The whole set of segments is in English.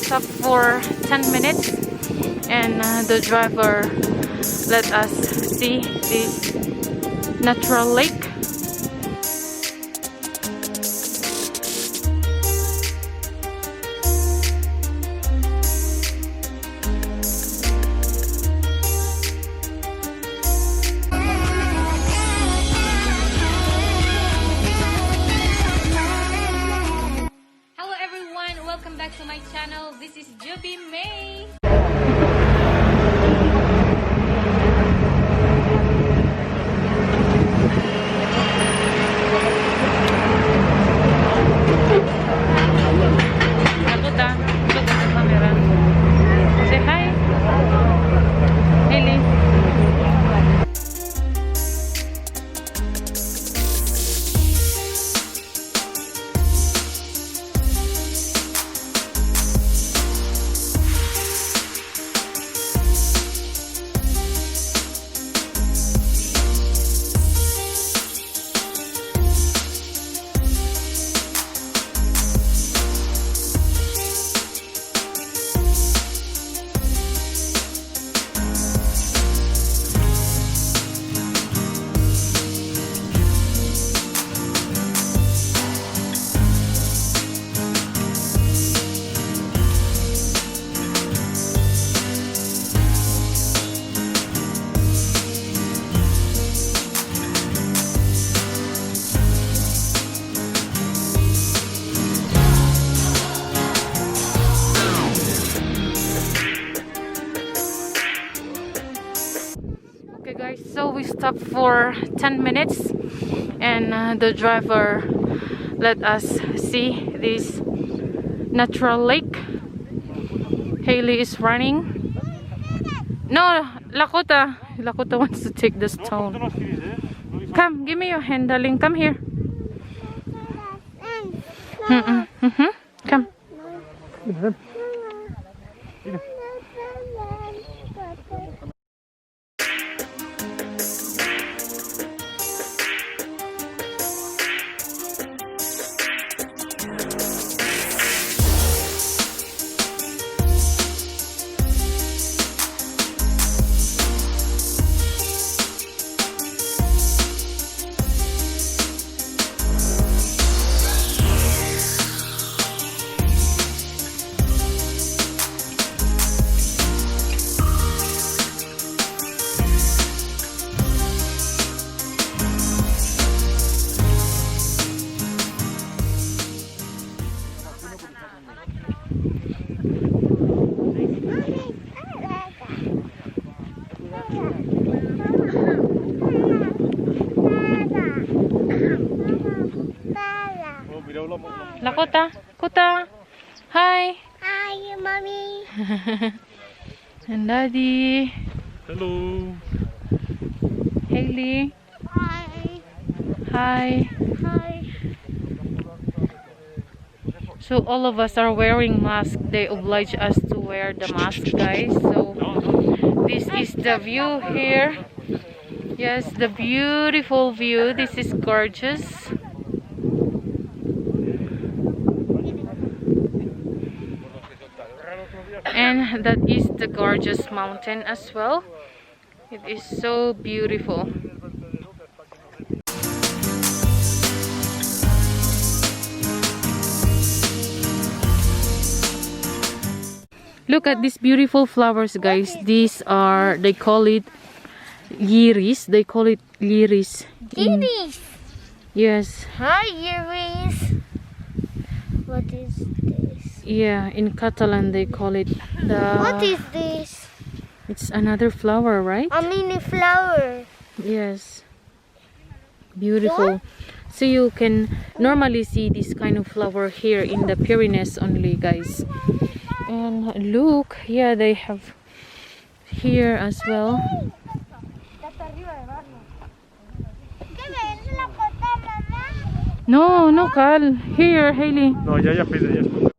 stopped for 10 minutes and the driver let us see this natural lake. Hello everyone, welcome back to my channel. This is Joby May. Look at the camera. Say hi. Haley. Okay guys, so we stopped for 10 minutes and the driver let us see this natural lake. Haley is running. No, Lakota wants to take the stone. Come, give me your hand, darling. Come here. Come. Lakota, Kota, hi. Hi, mommy. And daddy. Hello. Haley. Hi. Hi. Hi. So all of us are wearing masks. They oblige us to wear the mask, guys. So this is the view here. Yes, the beautiful view. This is gorgeous. And that is the gorgeous mountain as well. It is so beautiful. Look at these beautiful flowers, guys. These are, they call it iris. They call it iris. Iris. Yes. Hi, Iris. What is this? Yeah, in Catalan they call it the... What is this? It's another flower, right? A mini flower. Yes. Beautiful. So you can normally see this kind of flower here in the Pyrenees only, guys. And look, yeah, they have here as well. No, no, Cal. Here, Haley. No, ya pide, ya.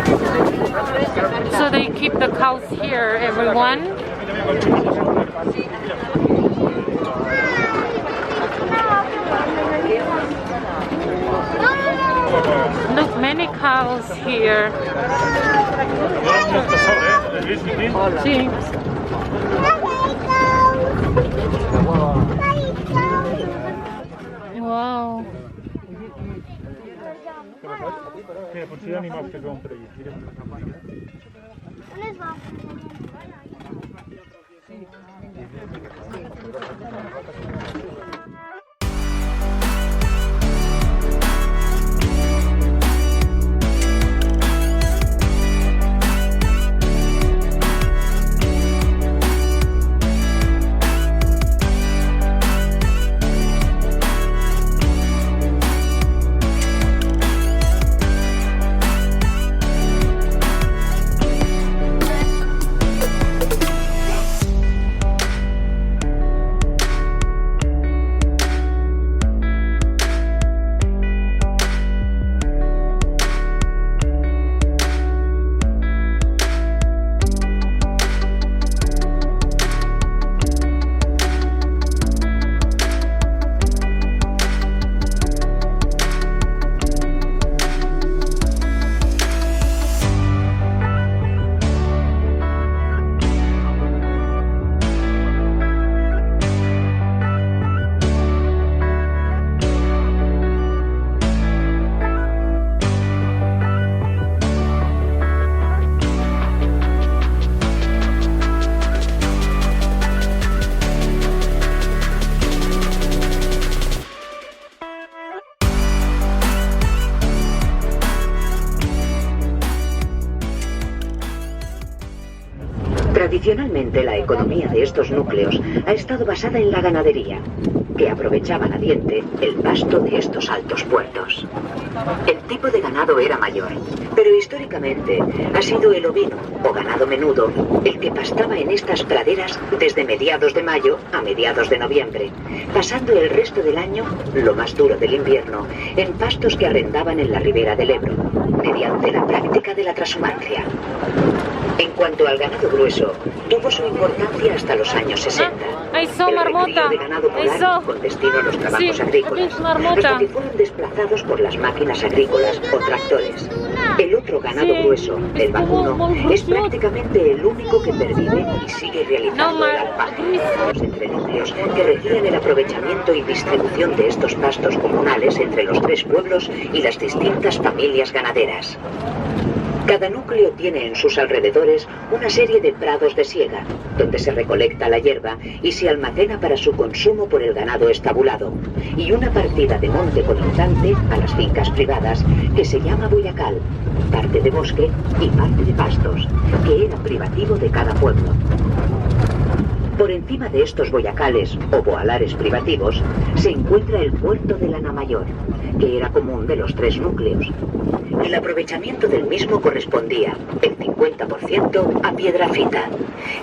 So they keep the cows here, everyone. Look, many cows here. Sí. Wow. Mira, por si hay animales que van por ahí. Mira. Tradicionalmente, la economía de estos núcleos ha estado basada en la ganadería, que aprovechaban a diente el pasto de estos altos puertos. El tipo de ganado era mayor, pero históricamente ha sido el ovino o ganado menudo el que pastaba en estas praderas desde mediados de mayo a mediados de noviembre, pasando el resto del año, lo más duro del invierno, en pastos que arrendaban en la ribera del Ebro, mediante la práctica de la trashumancia. En cuanto al ganado grueso, tuvo su importancia hasta los años 60. Eso, el marmota. recrío de ganado polar Eso. con destino a los trabajos Sí, agrícolas, es marmota. hasta que fueron desplazados por las máquinas agrícolas o tractores. El otro ganado Sí, grueso, es el como vacuno, muy es prácticamente el único que pervive y sigue realizando No, el alpaje. Los entrenúcleos que regían el aprovechamiento y distribución de estos pastos comunales entre los tres pueblos y las distintas familias ganaderas. Cada núcleo tiene en sus alrededores una serie de prados de siega, donde se recolecta la hierba y se almacena para su consumo por el ganado estabulado, y una partida de monte colindante a las fincas privadas que se llama boyacal, parte de bosque y parte de pastos, que era privativo de cada pueblo. Por encima de estos boyacales o boalares privativos se encuentra el puerto de la Namayor, que era común de los tres núcleos. El aprovechamiento del mismo correspondía el 50% a Piedrafita,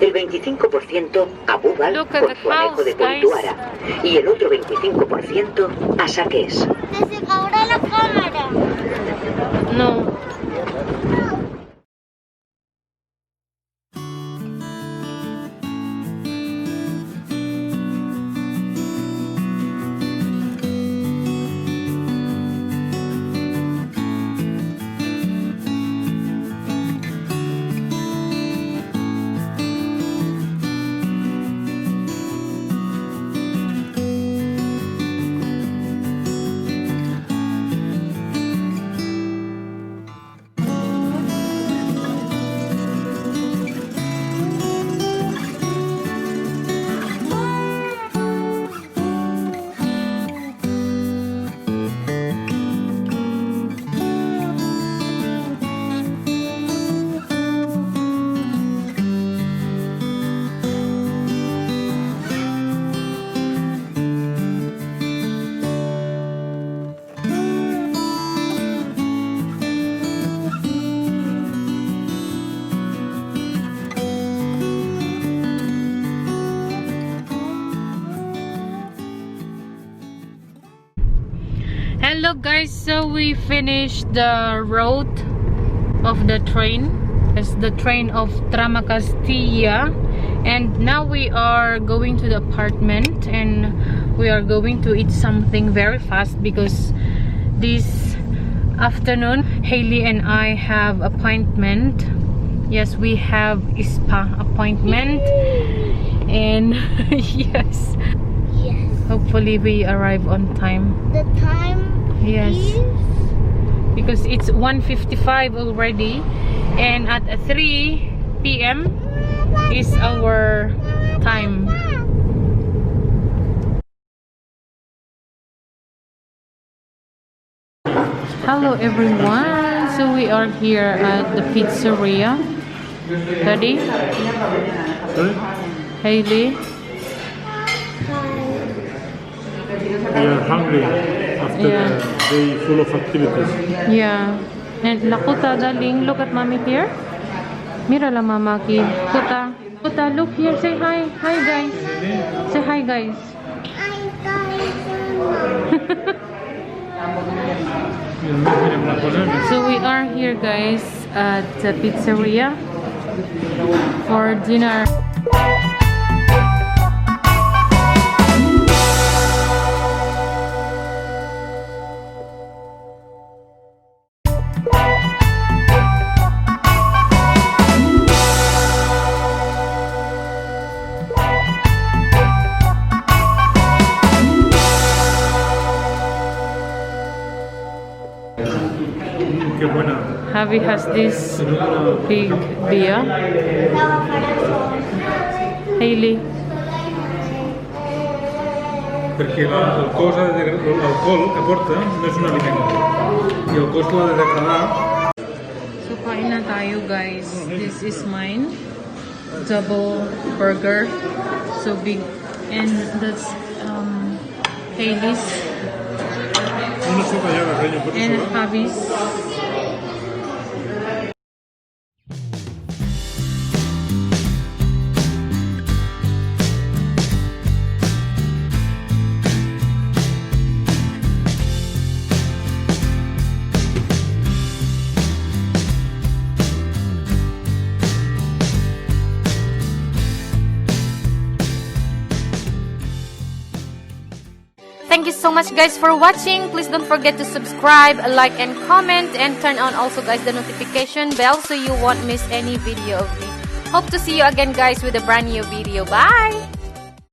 el 25% a Búbal Look at por the su anejo de house, guys. Polituara y el otro 25% a Saqués. Ahora la cámara. No. Hello guys, so we finished the road of the train. It's the train of Tramacastilla. And now we are going to the apartment, and we are going to eat something very fast because this afternoon Hailey and I have appointment. Yes, we have spa appointment. And yes, hopefully we arrive on time. The time Yes, is because it's 1:55 already, and at 3 p.m. is our time. Hello everyone, so we are here at the pizzeria. Daddy, Sorry? Hailey, We are hungry after Yeah. the day full of activities. yeah, and Lakuta, darling, look at mommy here. Mira la mama ki. Kuta, look here, say hi. Hi guys. Say hi guys. So we are here guys at the pizzeria for dinner. Qué buena. Javi has this big beer. Hailey. Perquè l'alcohol que porta no és un aliment. I el cos l'ha de degradar. So kain na tayo guys. This is mine. Double burger. So big. And that's Hailey's Una sopa ya la reño, por and eso. Javi's. Thank you so much guys for watching. Please don't forget to subscribe, like and comment, and turn on also guys the notification bell so you won't miss any video of me. Hope to see you again guys with a brand new video. Bye!